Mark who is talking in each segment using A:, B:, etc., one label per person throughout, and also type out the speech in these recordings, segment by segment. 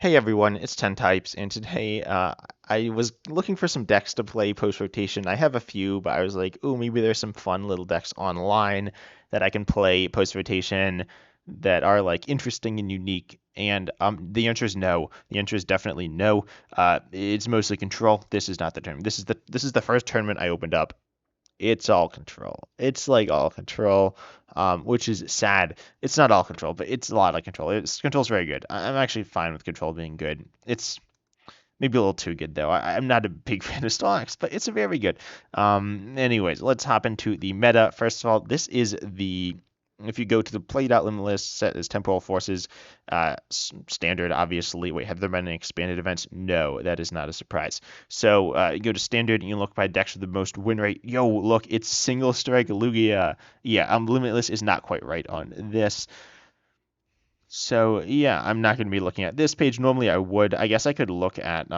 A: Hey everyone, it's 10 Types, and today I was looking for some decks to play post-rotation. I have a few, but I was like, ooh, maybe there's some fun little decks online that I can play post-rotation that are like interesting and unique. And the answer is no. The answer is definitely no. It's mostly control. This is not the tournament. This is the first tournament I opened up. It's all control. It's like all control, which is sad. It's not all control, but it's a lot of control. Control's very good. I'm actually fine with control being good. It's maybe a little too good though. I'm not a big fan of Stellax, but it's very good. Anyways, let's hop into the meta. First of all, this is the if you go to the play.limitless set as Temporal Forces, standard, obviously. Wait, have there been any expanded events? No, that is not a surprise. So you go to standard and you look by decks with the most win rate. Yo, look, it's single strike Lugia. Yeah, Limitless is not quite right on this. So yeah, I'm not going to be looking at this page. Normally I would. I guess I could look at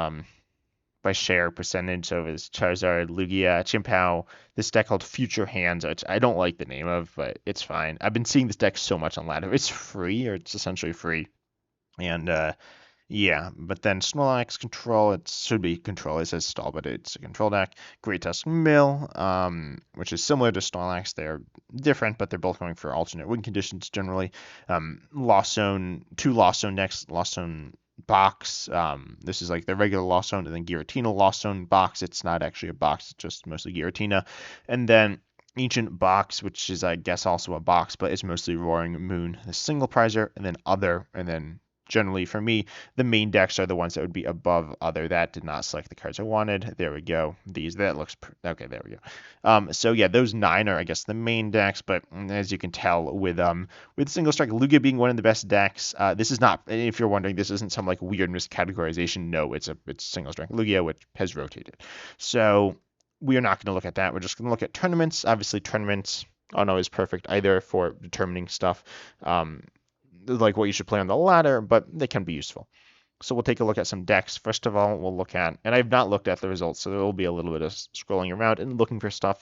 A: by share percentage of his Charizard, Lugia, Chimpao, this deck called Future Hands, which I don't like the name of, but it's fine. I've been seeing this deck so much on ladder. It's free, or it's essentially free. And yeah, but then Snorlax Control, it should be Control. It says Stall, but it's a Control deck. Great Tusk Mill, which is similar to Snorlax. They're different, but they're both going for alternate win conditions generally. Lost Zone, two Lost Zone decks, Lost Zone box. This is like the regular Lost Zone and then Giratina Lost Zone box. It's not actually a box, it's just mostly Giratina. And then Ancient Box, which is, I guess, also a box, but it's mostly Roaring Moon, the single prizer, and then other, and then generally for me, the main decks are the ones that would be above other. That did not select the cards I wanted. There we go. That looks okay. There we go. So yeah, those nine are, I guess, the main decks. But as you can tell, with single strike Lugia being one of the best decks, this is not. If you're wondering, this isn't some like weird miscategorization. No, it's single strike Lugia, which has rotated. So we are not going to look at that. We're just going to look at tournaments. Obviously, tournaments aren't always perfect either for determining stuff. Like what you should play on the ladder, but they can be useful. So we'll take a look at some decks. First of all, we'll look at, and I've not looked at the results, so there will be a little bit of scrolling around and looking for stuff.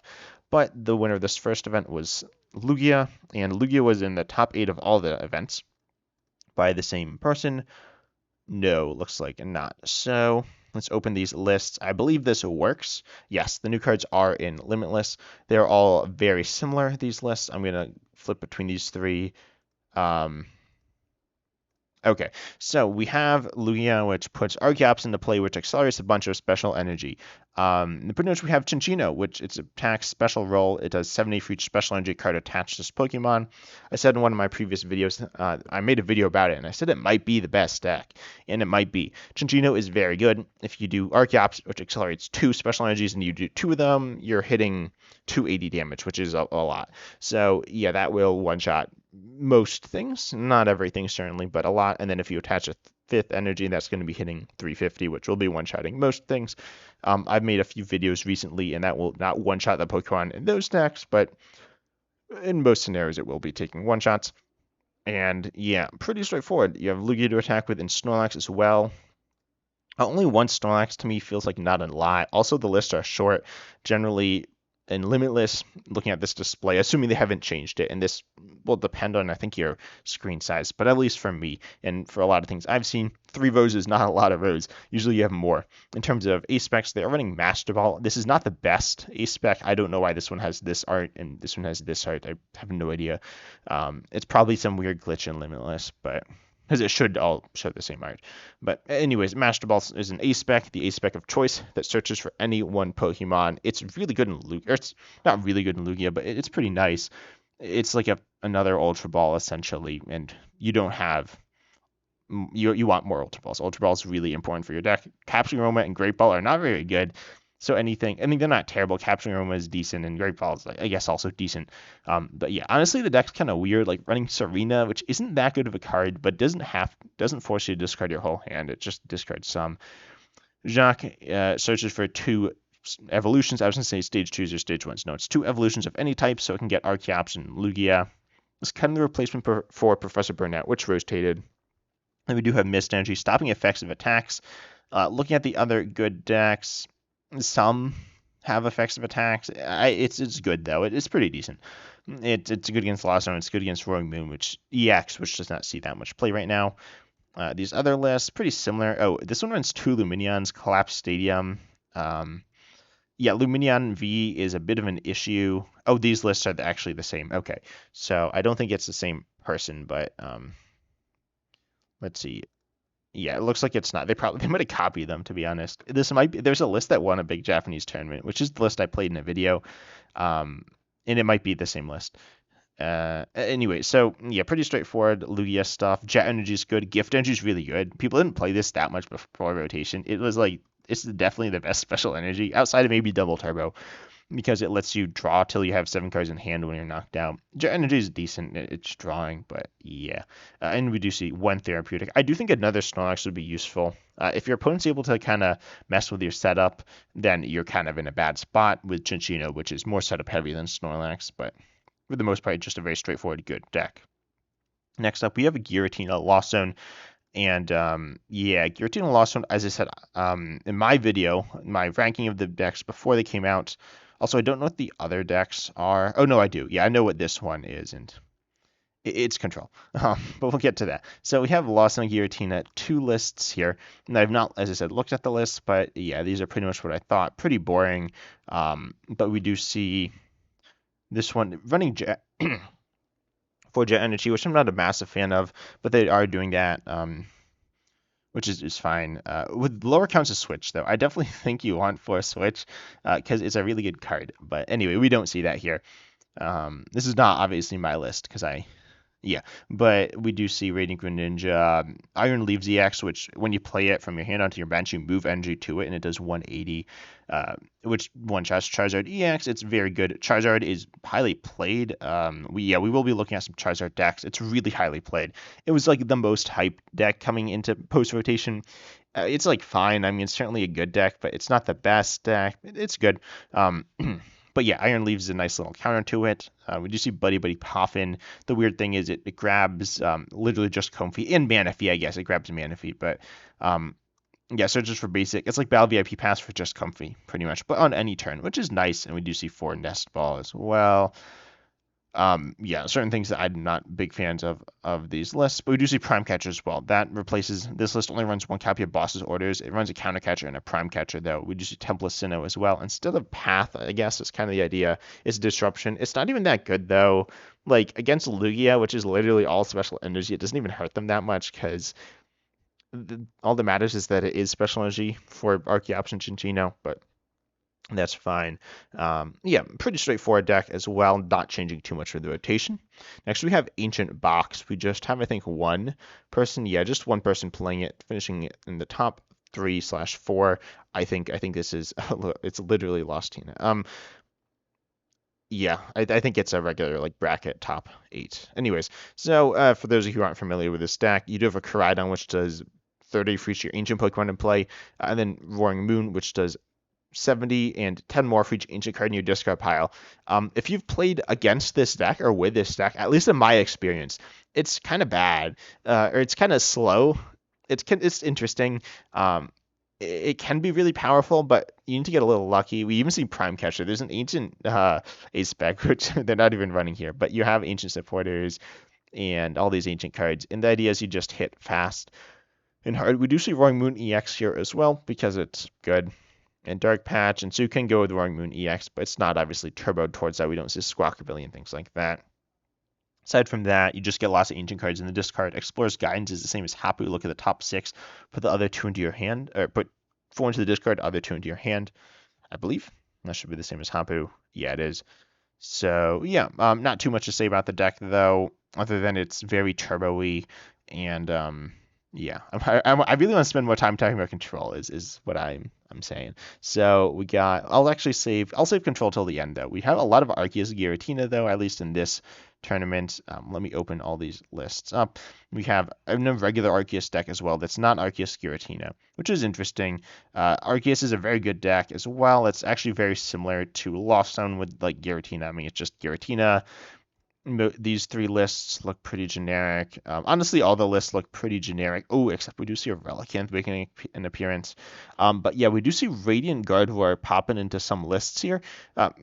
A: But the winner of this first event was Lugia, and Lugia was in the top 8 of all the events by the same person. No, looks like not. So let's open these lists. I believe this works. Yes, the new cards are in Limitless. They're all very similar, these lists. I'm going to flip between these three. Okay, so we have Lugia, which puts Archeops into play, which accelerates a bunch of special energy. Pretty much we have Chinchino, which it's attack special roll. It does 70 for each special energy card attached to this Pokemon. I said in one of my previous videos, I made a video about it, and I said it might be the best deck, and it might be. Chinchino is very good. If you do Archeops, which accelerates 2 special energies, and you do 2 of them, you're hitting 280 damage, which is a lot. So yeah, that will one-shot most things, not everything certainly, but a lot. And then if you attach a fifth energy, that's going to be hitting 350, which will be one-shotting most things. I've made a few videos recently, and that will not one-shot the Pokemon in those decks, but in most scenarios, it will be taking one-shots. And yeah, pretty straightforward. You have Lugia to attack with and Snorlax as well. Only one Snorlax to me feels like not a lot. Also, the lists are short. Generally, in Limitless, looking at this display, assuming they haven't changed it, and this will depend on, I think, your screen size, but at least for me, and for a lot of things I've seen, 3 rows is not a lot of rows. Usually you have more. In terms of A-specs, they are running Master Ball. This is not the best A-spec. I don't know why this one has this art and this one has this art. I have no idea. It's probably some weird glitch in Limitless, but because it should all show the same art. But anyways, Master Ball is an A-spec, the A-spec of choice that searches for any one Pokemon. It's really good in Lugia. It's not really good in Lugia, but it's pretty nice. It's like another Ultra Ball essentially, and you don't have you want more Ultra Balls. Ultra Balls is really important for your deck. Capturing Aroma and Great Ball are not very good. So anything, I mean, they're not terrible. Capturing Aroma is decent, and Great Ball is, I guess, also decent. But yeah, honestly, the deck's kind of weird. Like running Serena, which isn't that good of a card, but doesn't force you to discard your whole hand. It just discards some. Jacques searches for 2 evolutions. I was gonna say stage 2s or stage 1s. No, it's 2 evolutions of any type, so it can get Archeops and Lugia. It's kind of the replacement for Professor Burnett, which rotated. And we do have Mist Energy, stopping effects of attacks. Looking at the other good decks, some have effects of attacks. It's good though. It's pretty decent. It's good against Lost Zone. It's good against Roaring Moon, which EX, which does not see that much play right now. These other lists, pretty similar. Oh, this one runs 2 Luminions, Collapse Stadium. Um, yeah, Luminion V is a bit of an issue. Oh, these lists are actually the same. Okay, so I don't think it's the same person, but let's see. Yeah, it looks like it's not. They might have copied them, to be honest. This might be. There's a list that won a big Japanese tournament, which is the list I played in a video, um, and it might be the same list. Anyway, so yeah, pretty straightforward Lugia stuff. Jet Energy is good. Gift Energy is really good. People didn't play this that much before rotation. It was like it's definitely the best special energy outside of maybe Double Turbo because it lets you draw till you have 7 cards in hand when you're knocked out. Jet Energy is decent. It's drawing, but yeah. And we do see one therapeutic. I do think another Snorlax would be useful. If your opponent's able to kind of mess with your setup, then you're kind of in a bad spot with Chinchino, which is more setup heavy than Snorlax, but for the most part, just a very straightforward, good deck. Next up, we have a Giratina Lost Zone. And yeah, Giratina Lost Zone, as I said in my video, my ranking of the decks before they came out. Also, I don't know what the other decks are. Oh, no, I do. Yeah, I know what this one is, and it's Control. But we'll get to that. So we have Lost Zone Giratina, 2 lists here. And I've not, as I said, looked at the list, but yeah, these are pretty much what I thought. Pretty boring. But we do see this one running for Jet Energy, which I'm not a massive fan of, but they are doing that, which is fine. With lower counts of Switch, though, I definitely think you want for a Switch because it's a really good card. But anyway, we don't see that here. This is not obviously my list because yeah, but we do see Radiant Greninja, Iron Leaves EX, which when you play it from your hand onto your bench, you move energy to it, and it does 180, which one-shots Charizard EX. It's very good. Charizard is highly played. We will be looking at some Charizard decks. It's really highly played. It was like the most hyped deck coming into post-rotation. It's like fine. I mean, it's certainly a good deck, but it's not the best deck. It's good. But yeah, Iron Leaves is a nice little counter to it. We do see Buddy Buddy Poffin. The weird thing is it grabs literally just Comfy and Manaphy, I guess. It grabs Manaphy, but yeah, so just for basic, it's like Battle VIP Pass for just Comfy, pretty much, but on any turn, which is nice. And we do see 4 Nest Ball as well. Yeah, certain things that I'm not big fans of these lists, but we do see Prime Catcher as well. That replaces this list only runs one copy of Boss's Orders. It runs a Counter Catcher and a Prime Catcher though. We do see Temple Sinnoh as well. Instead of Path, I guess is kind of the idea. It's Disruption. It's not even that good though. Like against Lugia, which is literally all special energy, it doesn't even hurt them that much because all that matters is that it is special energy for Archeops and Chinchino, but that's fine. Yeah, pretty straightforward deck as well, not changing too much for the rotation. Next, we have Ancient Box. We just have, I think, one person. Yeah, just one person playing it, finishing it in the top 3/4. I think this is it's literally Lost Tina. Yeah, I think it's a regular like bracket top 8. Anyways, so for those of you who aren't familiar with this deck, you do have a Koraidon, which does 30 for each of your ancient Pokemon in play, and then Roaring Moon, which does 70 and 10 more for each ancient card in your discard pile. If you've played against this deck or with this deck, at least in my experience, it's kind of bad, or it's kind of slow. It's interesting. It can be really powerful, but you need to get a little lucky. We even see Prime Catcher. There's an ancient ace spec, which they're not even running here, but you have ancient supporters and all these ancient cards. And the idea is you just hit fast and hard. We do see Roaring Moon EX here as well because it's good. And Dark Patch, and so you can go with Roaring Moon EX, but it's not obviously turboed towards that. We don't see Squawkabilly and things like that. Aside from that, you just get lots of ancient cards in the discard. Explorer's Guidance is the same as Hapu. Look at the top 6, put the other 2 into your hand, or put 4 into the discard, other 2 into your hand, I believe. That should be the same as Hapu. Yeah, it is. So yeah, not too much to say about the deck though, other than it's very turbo-y, and yeah, I really want to spend more time talking about Control. Is what I'm saying. So we got. I'll save Control till the end though. We have a lot of Arceus Giratina though, at least in this tournament. Let me open all these lists up. We have a regular Arceus deck as well that's not Arceus Giratina, which is interesting. Arceus is a very good deck as well. It's actually very similar to Lost Zone with like Giratina. I mean, it's just Giratina. These 3 lists look pretty generic. Honestly, all the lists look pretty generic. Oh, except we do see a Relicanth making an appearance. But yeah, we do see Radiant Gardevoir popping into some lists here.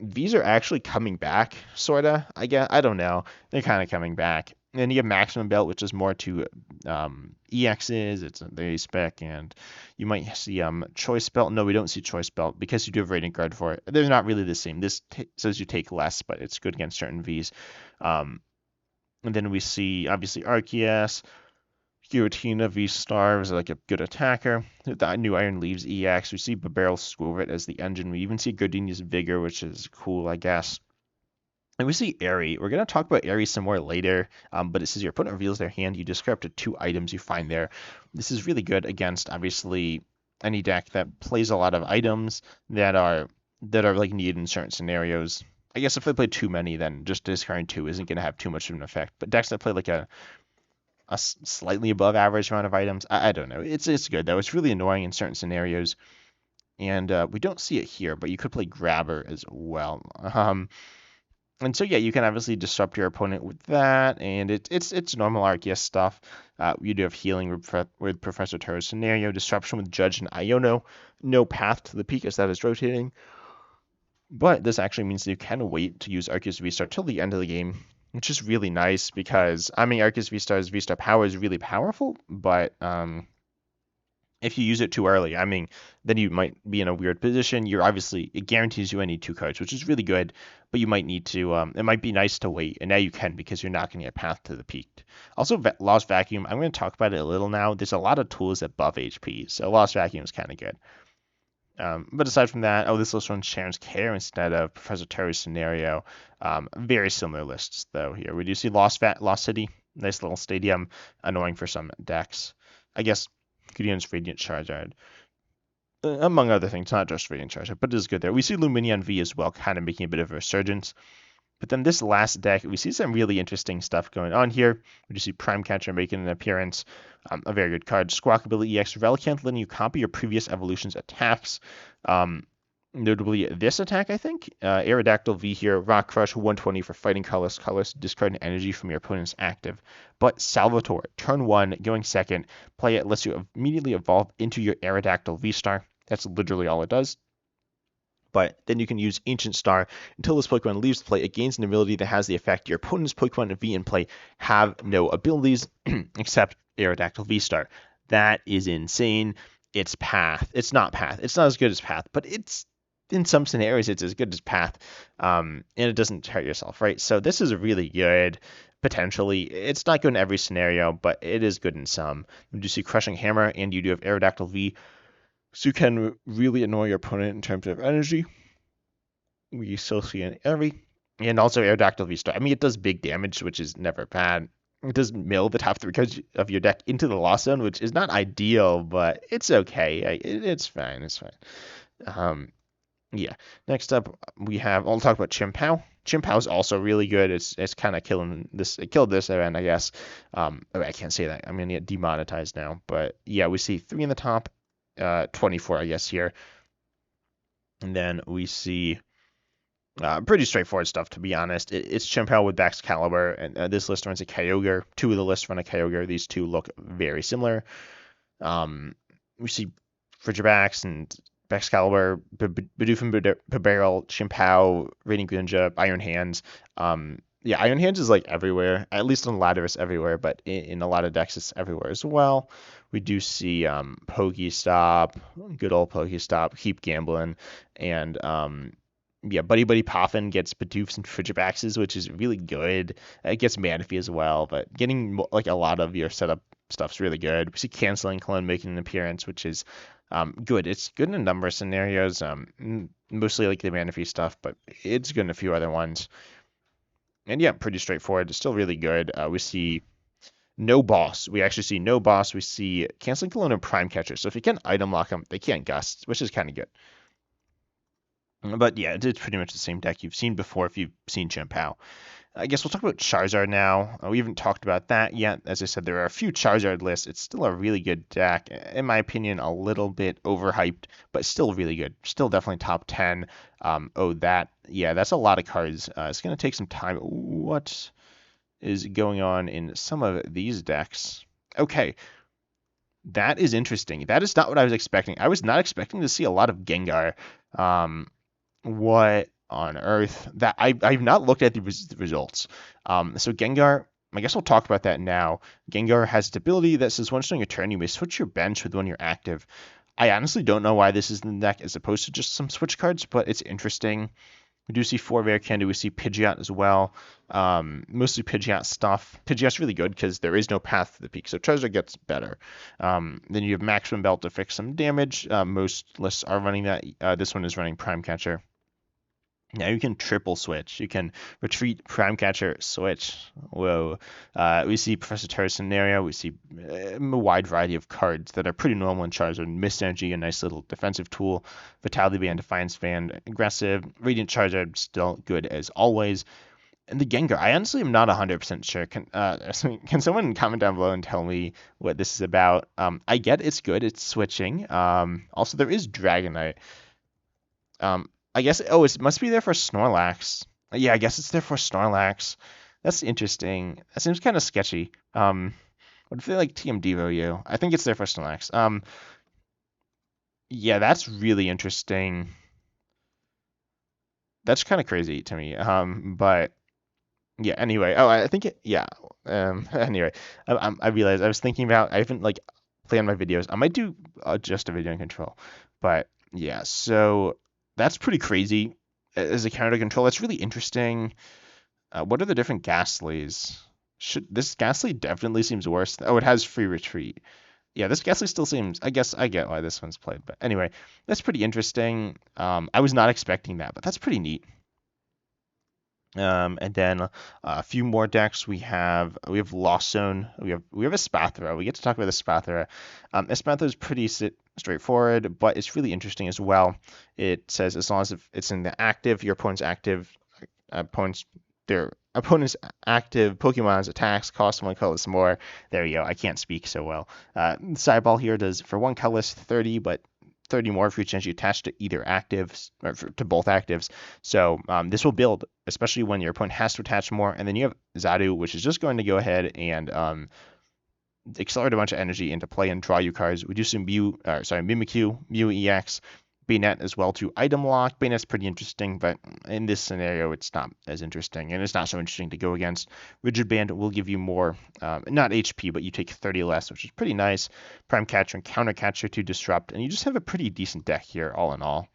A: These are actually coming back, sorta. I guess I don't know. They're kind of coming back. And then you have maximum belt, which is more to EXs. It's a very spec, and you might see choice belt. No, we don't see choice belt because you do have radiant guard for it. They're not really the same. This says you take less, but it's good against certain Vs. Um, and then we see obviously Arceus, Giratina V Star is like a good attacker. The new Iron Leaves EX. We see Barrel Squirret as the engine. We even see Gardenia's Vigor, which is cool, I guess. And we see Airy. We're going to talk about Airy some more later, but it says your opponent reveals their hand. You discard up to 2 items you find there. This is really good against, obviously, any deck that plays a lot of items that are like needed in certain scenarios. I guess if they play too many, then just discarding 2 isn't going to have too much of an effect. But decks that play like a slightly above average amount of items, I don't know. It's good, though. It's really annoying in certain scenarios. And we don't see it here, but you could play Grabber as well. And so yeah, you can obviously disrupt your opponent with that, and it's normal Arceus stuff. You do have healing with Professor Terra's scenario, disruption with Judge and Iono, no path to the peak as that is rotating. But this actually means that you can wait to use Arceus V-Star till the end of the game, which is really nice because I mean Arceus V-Star's V-Star power is really powerful, but if you use it too early, I mean, then you might be in a weird position. You're obviously, it guarantees you any 2 cards, which is really good, but you might need to, it might be nice to wait, and now you can because you're not going to get path to the peak. Also, Lost Vacuum, I'm going to talk about it a little now. There's a lot of tools that buff HP, so Lost Vacuum is kind of good. But aside from that, this list runs Sharon's Care instead of Professor Terry's scenario. Very similar lists, though, here. We do see Lost City, nice little stadium, annoying for some decks. I guess Gideon's Radiant Charizard, among other things, not just Radiant Charizard, but it is good there. We see Lumineon V as well, kind of making a bit of a resurgence. But then this last deck, we see some really interesting stuff going on here. We just see Prime Catcher making an appearance, a very good card. Squawkabilly EX, Relicanth letting you copy your previous evolution's attacks. Notably this attack, I think. Aerodactyl V here, Rock Crush, 120 for fighting colors, discard an energy from your opponent's active. But Salvatore, turn 1, going second, play it, lets you immediately evolve into your Aerodactyl V-Star. That's literally all it does. But then you can use Ancient Star. Until this Pokemon leaves play, it gains an ability that has the effect your opponent's Pokemon V in play have no abilities except Aerodactyl V-Star. That is insane. It's Path. It's not Path. It's not as good as Path, but it's in some scenarios it's as good as Path, and it doesn't hurt yourself, right? So this is really good. Potentially, it's not good in every scenario, but it is good in some. You do see Crushing Hammer, and you do have Aerodactyl V, so you can really annoy your opponent in terms of energy. We still see an every, and also Aerodactyl V-Star. I mean, it does big damage, which is never bad. It does mill the top 3 cards of your deck into the Lost Zone, which is not ideal, but it's okay. It's fine. It's fine. Yeah. Next up, I'll talk about Chimpao. Chimpao is also really good. It's kind of killing this. It killed this event, I guess. I can't say that. I'm gonna get demonetized now. But yeah, we see 3 in the top, 24, I guess here, and then we see pretty straightforward stuff, to be honest. It's Chimpao with Baxcalibur, and this list runs a Kyogre. 2 of the lists run a Kyogre. These 2 look very similar. We see Frigibax and Baxcalibur, Bidoof and Barrel, Chimpao, Radiant Greninja, Iron Hands. Yeah, Iron Hands is like everywhere, at least on Ladderus everywhere, but in a lot of decks it's everywhere as well. We do see Pokestop, good old Pokestop, keep gambling, and yeah, Buddy Buddy Poffin gets Bidoofs and Frigibaxes, which is really good. It gets Manaphy as well, but getting like a lot of your setup stuff's really good. We see Canceling Clone making an appearance, which is good. It's good in a number of scenarios, mostly like the Manaphy stuff, but it's good in a few other ones. And yeah, pretty straightforward. It's still really good. We see no boss. We actually see no boss. We see Canceling Cologne and Prime Catcher. So if you can item lock them, they can't gust, which is kind of good. But yeah, it's pretty much the same deck you've seen before if you've seen Chimpao. I guess we'll talk about Charizard now. We haven't talked about that yet. As I said, there are a few Charizard lists. It's still a really good deck. In my opinion, a little bit overhyped, but still really good. Still definitely top 10. That's a lot of cards. It's going to take some time. What is going on in some of these decks? Okay, that is interesting. That is not what I was expecting. I was not expecting to see a lot of Gengar. What on earth? That I've not looked at the results. So Gengar, I guess I'll talk about that now. Gengar has its ability that says once during a turn, you may switch your bench with one you're active. I honestly don't know why this is in the deck as opposed to just some switch cards, but it's interesting. We do see 4 Rare Candy. We see Pidgeot as well. Mostly Pidgeot stuff. Pidgeot's really good because there is no path to the peak, so Charizard gets better. Then you have Maximum Belt to fix some damage. Most lists are running that. This one is running Prime Catcher. Now you can triple switch. You can retreat, prime catcher, switch. Whoa. We see Professor Terra's scenario. We see a wide variety of cards that are pretty normal in Charizard. Mist Energy, a nice little defensive tool. Vitality Band, Defiance Band, aggressive. Radiant Charizard, still good as always. And the Gengar, I honestly am not 100% sure. Can someone comment down below and tell me what this is about? I get it's good. It's switching. Also, there is Dragonite. I guess, oh, it must be there for Snorlax. Yeah, I guess it's there for Snorlax. That's interesting. That seems kind of sketchy. What if they like TM Devo you? I think it's there for Snorlax. Yeah, that's really interesting. That's kind of crazy to me. But yeah, anyway. Oh, I think it, yeah. Anyway, I realized I was thinking about, I haven't like played on my videos. I might do just a video on control. But yeah, so that's pretty crazy as a counter control. That's really interesting. What are the different Ghastlies? This Ghastly definitely seems worse. Oh, it has free retreat. Yeah, this Ghastly still seems. I guess I get why this one's played, but anyway, that's pretty interesting. I was not expecting that, but that's pretty neat. And then a few more decks. We have Lost Zone. We have a Spathra. We get to talk about the Spathra. Spathra is pretty straightforward, but it's really interesting as well. It says as long as it's in the active, your opponent's active, their opponent's active Pokemon's attacks cost 1 colorless more. There you go. I can't speak so well. Sideball here does for 1 colorless 30, but 30 more for each energy attached to either actives or to both actives. So this will build, especially when your opponent has to attach more. And then you have Zadu, which is just going to go ahead and accelerate a bunch of energy into play and draw you cards. We do some Mimikyu, Mew EX, Bayonet as well to item lock. Bayonet's pretty interesting, but in this scenario, it's not as interesting, and it's not so interesting to go against. Rigid Band will give you more, not HP, but you take 30 less, which is pretty nice. Prime Catcher and Counter Catcher to disrupt, and you just have a pretty decent deck here, all in all.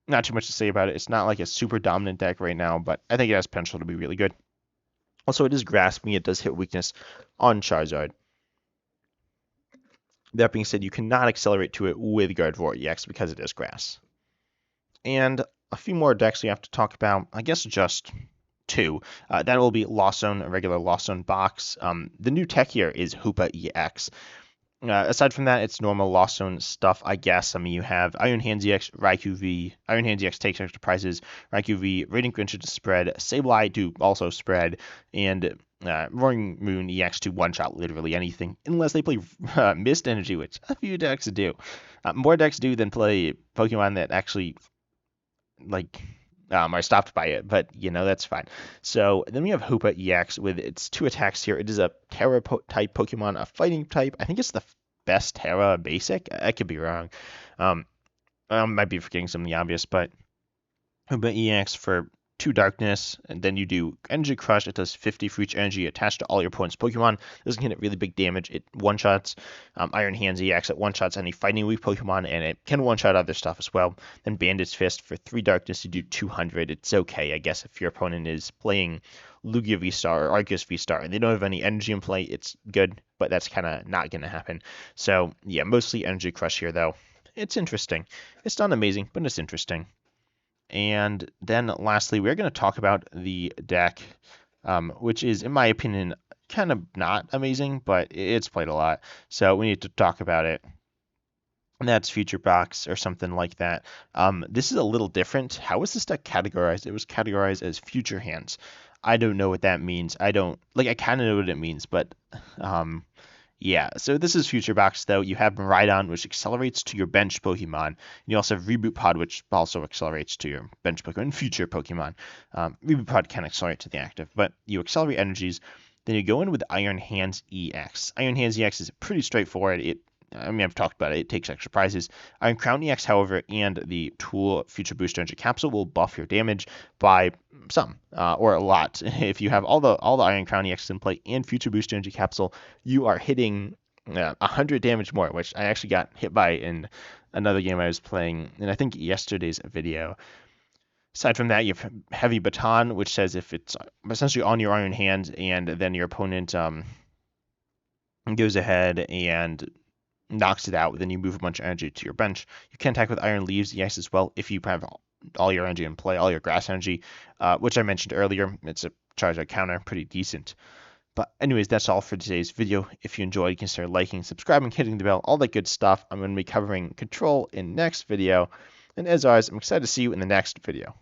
A: Not too much to say about it. It's not like a super dominant deck right now, but I think it has potential to be really good. Also, it is grasping. It does hit weakness on Charizard. That being said, you cannot accelerate to it with Gardevoir EX because it is grass. And a few more decks we have to talk about. I guess just 2. That will be Lost Zone, a regular Lost Zone box. The new tech here is Hoopa EX. Aside from that, it's normal Lost Zone stuff, I guess. I mean, you have Iron Hands EX, Raikou V. Iron Hands EX takes extra prizes. Raikou V, Radiant Grinch to spread. Sableye to also spread. And Roaring Moon EX to one-shot literally anything, unless they play Mist Energy, which a few decks do. More decks do than play Pokemon that actually, like, are stopped by it, but, that's fine. So then we have Hoopa EX with its 2 attacks here. It is a Terra-type Pokemon, a fighting type. I think it's the best Terra basic. I could be wrong. I might be forgetting something obvious, but Hoopa EX for 2 darkness, and then you do Energy Crush. It does 50 for each energy attached to all your opponent's Pokemon. This can hit really big damage. It one-shots Iron Hands EX. It one-shots any fighting weak Pokemon, and it can one-shot other stuff as well. Then Bandit's Fist for 3 darkness. You do 200. It's okay, I guess, if your opponent is playing Lugia V-Star or Arceus V-Star, and they don't have any energy in play, it's good, but that's kind of not going to happen. So, yeah, mostly Energy Crush here, though. It's interesting. It's not amazing, but it's interesting. And then lastly, we're going to talk about the deck, which is, in my opinion, kind of not amazing, but it's played a lot. So we need to talk about it. And that's Future Box or something like that. This is a little different. How was this deck categorized? It was categorized as Future Hands. I don't know what that means. I kind of know what it means, but yeah, so this is Future Box, though. You have Miraidon, which accelerates to your bench Pokemon. And you also have Reboot Pod, which also accelerates to your bench Pokemon and future Pokemon. Reboot Pod can accelerate to the active, but you accelerate energies. Then you go in with Iron Hands EX. Iron Hands EX is pretty straightforward. It I mean, I've talked about it. It takes extra prizes. Iron Crown EX, however, and the Tool Future Booster Energy Capsule will buff your damage by some or a lot. If you have all the Iron Crown EX in play and Future Booster Energy Capsule, you are hitting 100 damage more, which I actually got hit by in another game I was playing, and I think yesterday's video. Aside from that, you have Heavy Baton, which says if it's essentially on your iron hand, and then your opponent goes ahead and knocks it out, then you move a bunch of energy to your bench. You can attack with Iron Leaves EX as well if you have all your energy in play, all your grass energy, which I mentioned earlier. It's a charge out counter, pretty decent. But anyways, that's all for today's video. If you enjoyed, consider liking, subscribing, hitting the bell, all that good stuff. I'm going to be covering Control in next video. And as always, I'm excited to see you in the next video.